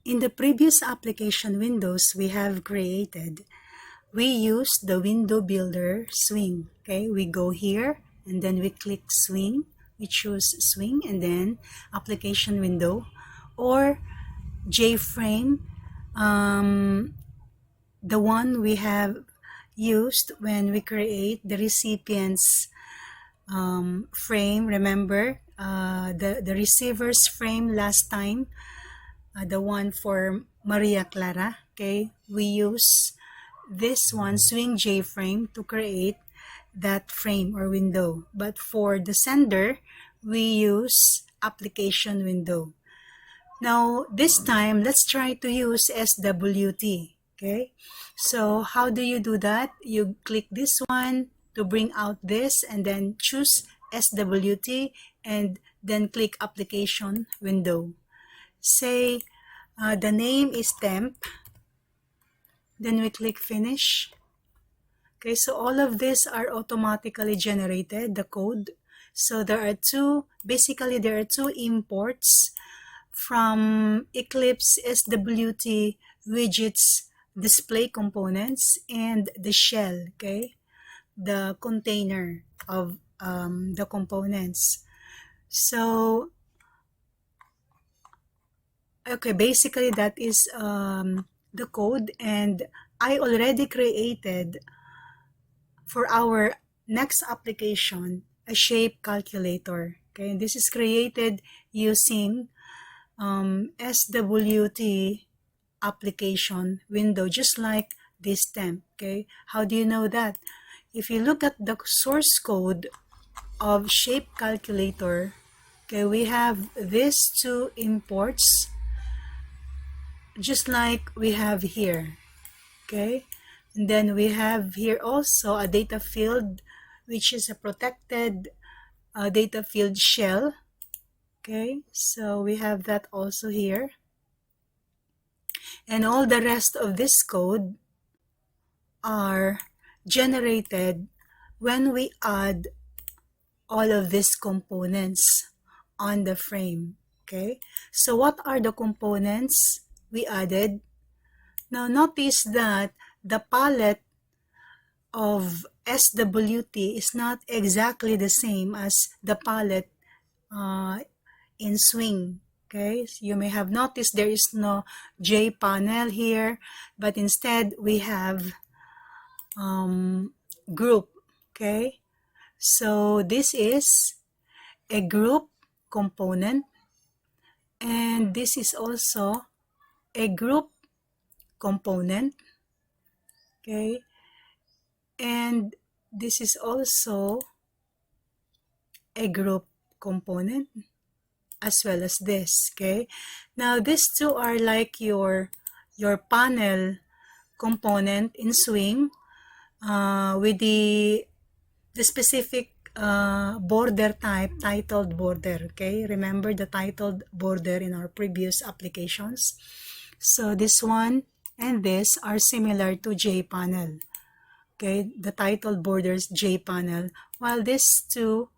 In the previous application windows we have created, we use the window builder swing. Okay, we go here and then we click swing, we choose swing and then application window, or J-frame, the one we have used when we create the recipient's frame. Remember the receiver's frame last time, the one for Maria Clara. Okay, we use this one, swing J-frame, to create that frame or window. But for the sender, we use application window. Now this time, let's try to use SWT. Okay, so how do you do that? You click this one to bring out this and then choose SWT and then click application window. Say the name is temp, then we click finish. Okay, so all of these are automatically generated, the code. So there are two imports from Eclipse SWT widgets display components and the shell, okay, the container of the components. So okay, basically that is the code, and I already created for our next application a shape calculator. Okay, this is created using SWT application window, just like this temp. Okay, how do you know that? If you look at the source code of shape calculator, okay, we have these two imports just like we have here. Okay, and then we have here also a data field, which is a protected data field shell. Okay, so we have that also here. And all the rest of this code are generated when we add all of these components on the frame. Okay, so what are the components we added? Now notice that the palette of SWT is not exactly the same as the palette in swing. Okay, so you may have noticed there is no J panel here, but instead we have group. Okay, so this is a group component, and this is also a group component. Okay, and this is also a group component, as well as this. Okay, now these two are like your panel component in swing with the specific border type, titled border. Okay, remember the titled border in our previous applications. So this one and this are similar to J panel. Okay, the titled borders J panel, while these two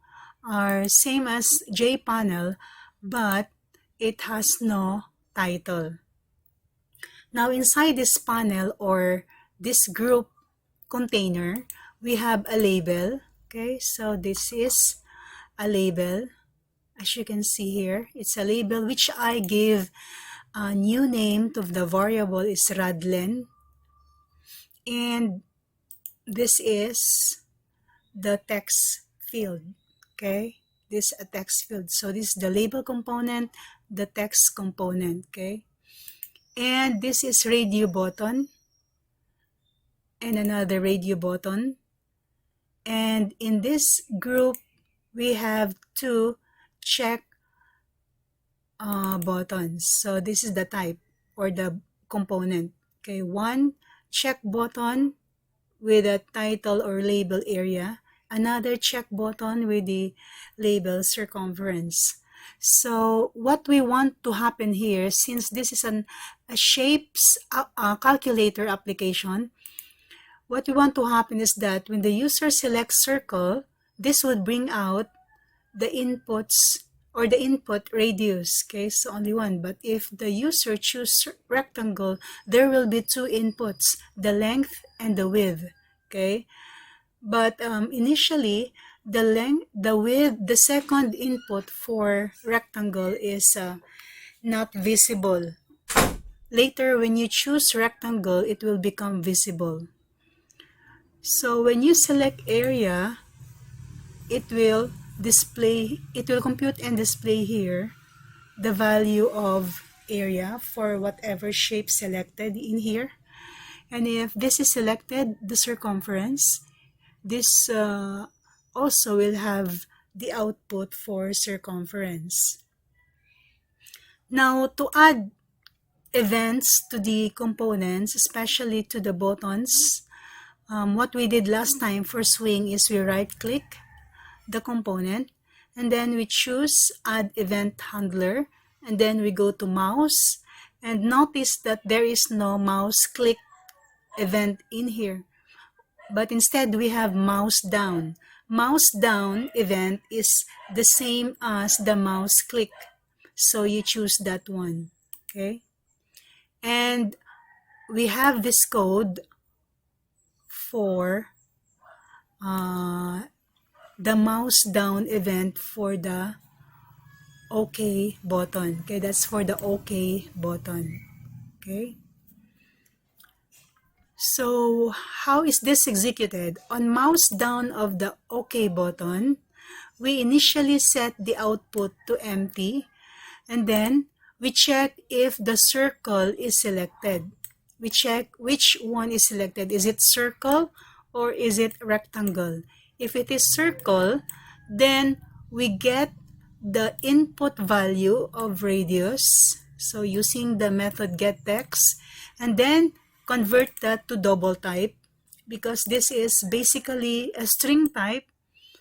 are same as J panel, but it has no title. Now inside this panel or this group container, we have a label. Okay, so this is a label. As you can see here, it's a label which I give a new name to the variable is Radlen, and this is the text field. Okay, this is a text field. So this is the label component, the text component. Okay, and this is radio button and another radio button, and in this group we have two check buttons. So this is the type or the component. Okay, one check button with a title or label area, another check button with the label circumference. So what we want to happen here, since this is a shapes calculator application, what we want to happen is that when the user selects circle, this would bring out the inputs or the input radius, okay, so only one. But if the user choose rectangle, there will be two inputs, the length and the width, okay. But initially, the width, the second input for rectangle is not visible. Later, when you choose rectangle, it will become visible. So when you select area, it will compute and display here the value of area for whatever shape selected in here. And if this is selected, the circumference, this also will have the output for circumference. Now, to add events to the components, especially to the buttons, what we did last time for swing is we right-click the component, and then we choose Add Event Handler, and then we go to Mouse, and notice that there is no mouse click event in here, but instead we have mouse down. Mouse down event is the same as the mouse click, so you choose that one, okay? And we have this code for the mouse down event for the OK button. Okay, that's for the OK button. Okay. So how is this executed? On mouse down of the OK button, we initially set the output to empty, and then we check if the circle is selected. We check which one is selected. Is it circle or is it rectangle? If it is circle, then we get the input value of radius, so using the method getText, and then convert that to double type, because this is basically a string type,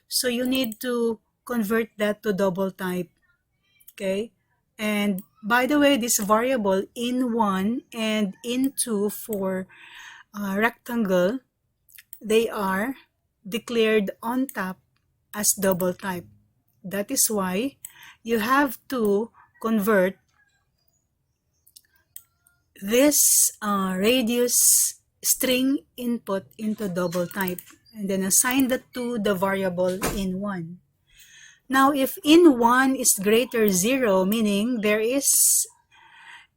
so you need to convert that to double type, okay? And by the way, this variable in1 and in2 for rectangle, they are declared on top as double type. That is why you have to convert this radius string input into double type, and then assign that to the variable in1. Now, if in1 is greater 0, meaning there is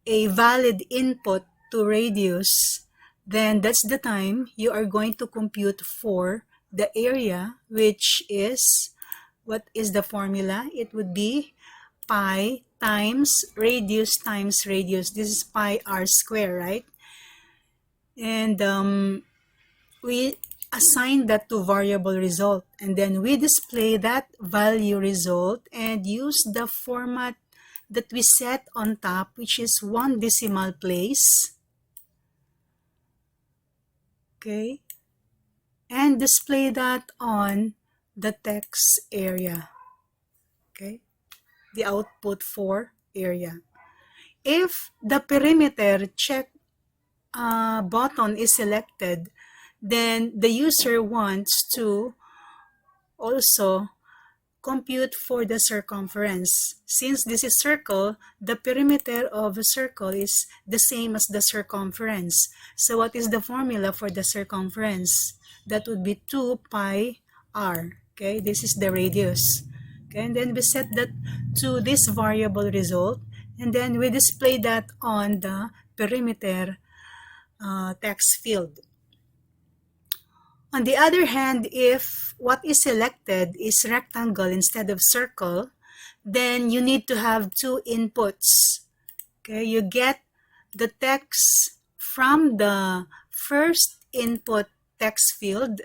a valid input to radius, then that's the time you are going to compute for the area, which is, what is the formula? It would be pi times radius times radius. This is pi r square, right? And we assign that to variable result, and then we display that value result and use the format that we set on top, which is 1 decimal place, okay, and display that on the text area, okay, the output for area. If the perimeter check button is selected, then the user wants to also compute for the circumference. Since this is circle, the perimeter of a circle is the same as the circumference. So what is the formula for the circumference? That would be 2 pi r. Okay, this is the radius. Okay, and then we set that to this variable result, and then we display that on the perimeter text field. On the other hand, if what is selected is rectangle instead of circle, then you need to have two inputs. Okay, you get the text from the first input text field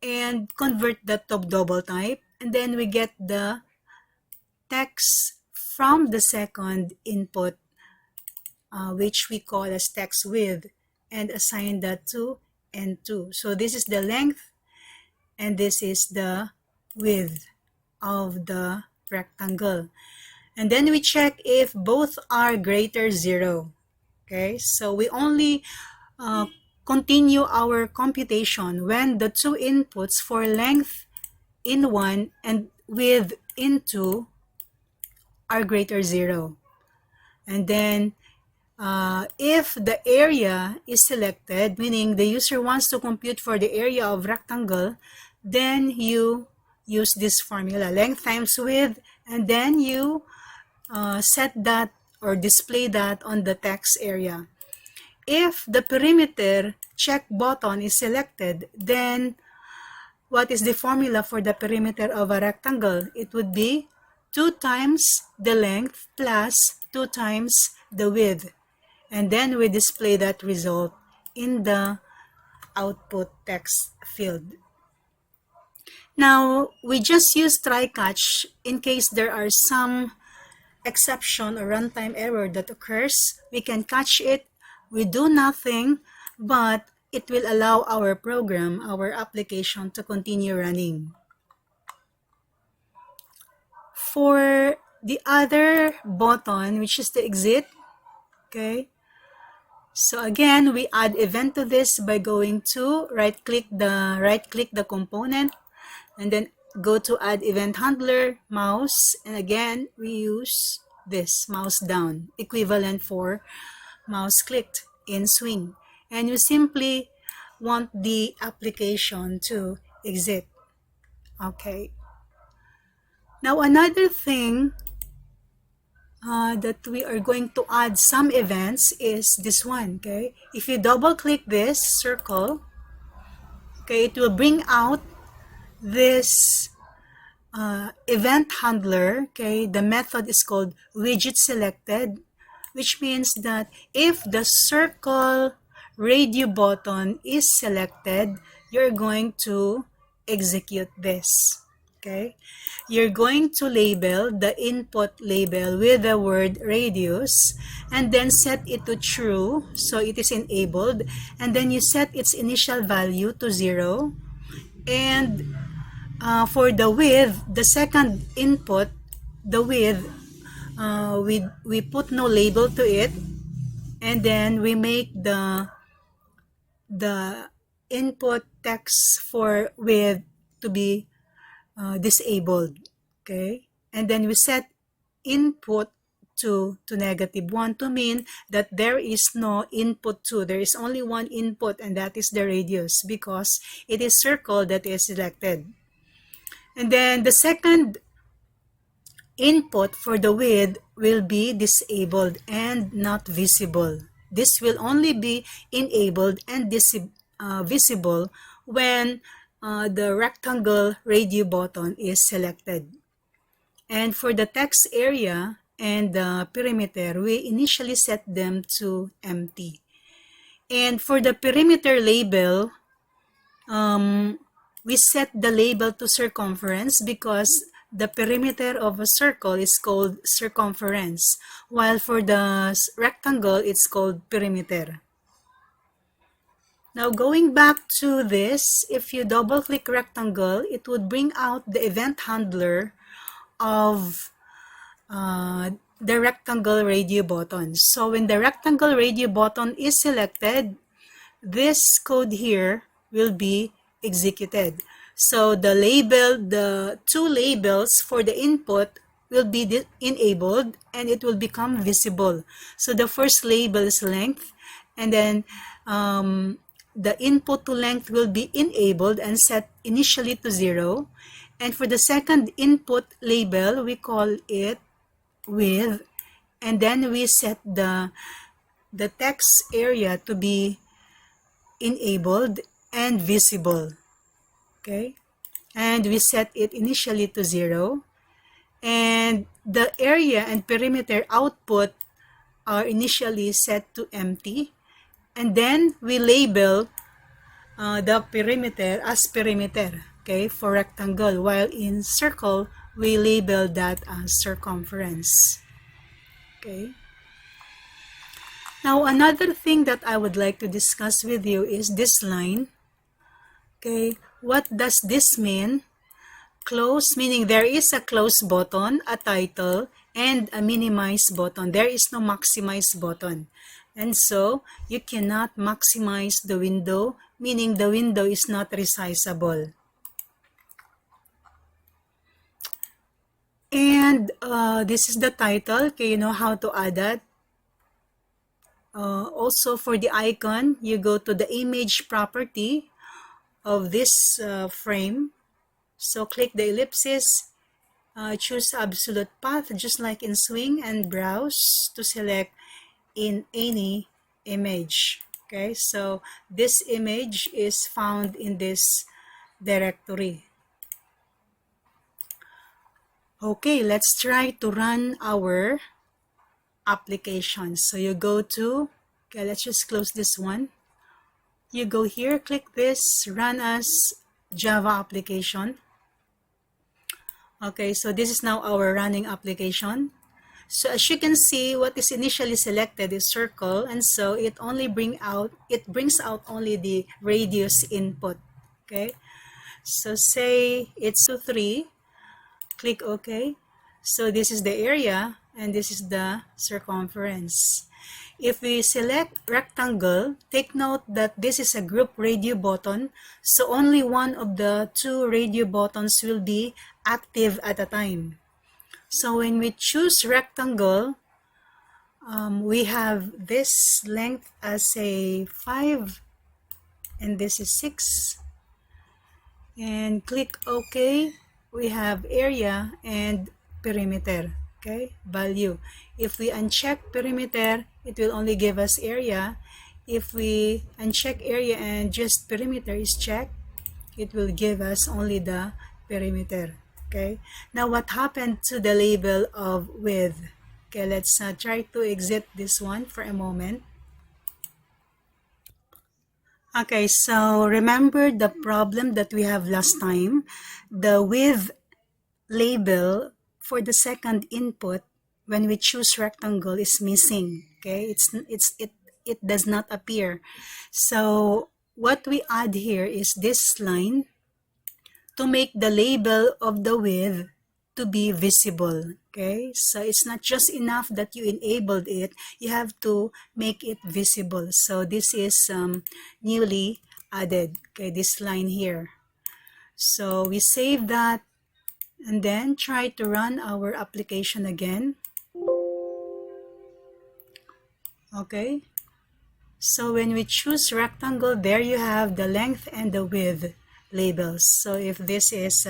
and convert that to double type, and then we get the text from the second input, which we call as text width, and assign that to N2. So this is the length and this is the width of the rectangle. And then we check if both are greater 0. Okay, so we only continue our computation when the two inputs for length in 1 and width in 2 are greater 0. And then if the area is selected, meaning the user wants to compute for the area of rectangle, then you use this formula, length times width, and then you set that or display that on the text area. If the perimeter check button is selected, then what is the formula for the perimeter of a rectangle? It would be 2 times the length plus 2 times the width. And then we display that result in the output text field. Now, we just use try catch in case there are some exception or runtime error that occurs. We can catch it. We do nothing, but it will allow our program, our application to continue running. For the other button, which is the exit, okay, so again, we add event to this by going to right-click the component, and then go to add event handler, mouse, and again, we use this mouse down, equivalent for mouse clicked in swing. And you simply want the application to exit. Okay. Now, another thing that we are going to add some events is this one, okay? If you double click this circle, okay, it will bring out this event handler, okay? The method is called widget selected, which means that if the circle radio button is selected, you're going to execute this. Okay, you're going to label the input label with the word radius and then set it to true, so it is enabled, and then you set its initial value to 0. And for the width, the second input, the width, we put no label to it, and then we make the input text for width to be disabled, okay? And then we set input to -1 to mean that there is no input 2. There is only one input, and that is the radius, because it is circle that is selected. And then the second input for the width will be disabled and not visible. This will only be enabled and visible when the rectangle radio button is selected. And for the text area and the perimeter, we initially set them to empty. And for the perimeter label, we set the label to circumference because the perimeter of a circle is called circumference, while for the rectangle, it's called perimeter. Now, going back to this, if you double-click rectangle, it would bring out the event handler of the rectangle radio button. So when the rectangle radio button is selected, this code here will be executed. So the two labels for the input will be enabled and it will become visible. So the first label is length, and then the input to length will be enabled and set initially to 0. And for the second input label, we call it width, and then we set the text area to be enabled and visible. Okay, and we set it initially to 0, and the area and perimeter output are initially set to empty, and then we label the perimeter as perimeter, okay, for rectangle, while in circle we label that as circumference. Okay. Now, another thing that I would like to discuss with you is this line. Okay, what does this mean? Close, meaning there is a close button, a title, and a minimize button. There is no maximize button. And so, you cannot maximize the window, meaning the window is not resizable. And this is the title. Okay, you know how to add that. Also for the icon, you go to the image property of this frame. So click the ellipsis, choose absolute path just like in swing, and browse to select in any image. Okay, so this image is found in this directory. Okay, let's try to run our application. So you go to, okay, let's just close this one. You go here, click this, run as Java application. Okay, so this is now our running application. So as you can see, what is initially selected is circle, and so it brings out only the radius input. Okay, so say it's 2, 3, click OK. So this is the area and this is the circumference. If we select rectangle, take note that this is a group radio button, so only one of the 2 radio buttons will be active at a time. So when we choose rectangle, we have this length as a 5 and this is 6, and click OK. We have area and perimeter, okay, value. If we uncheck perimeter, it will only give us area. If we uncheck area and just perimeter is checked, it will give us only the perimeter. Okay, now what happened to the label of width? Okay, let's try to exit this one for a moment. Okay, so remember the problem that we have last time. The width label for the second input when we choose rectangle is missing. Okay, it does not appear. So what we add here is this line to make the label of the width to be visible. Okay, so it's not just enough that you enabled it, you have to make it visible. So this is newly added, okay, this line here. So we save that and then try to run our application again. Okay, so when we choose rectangle, there you have the length and the width labels. So if this is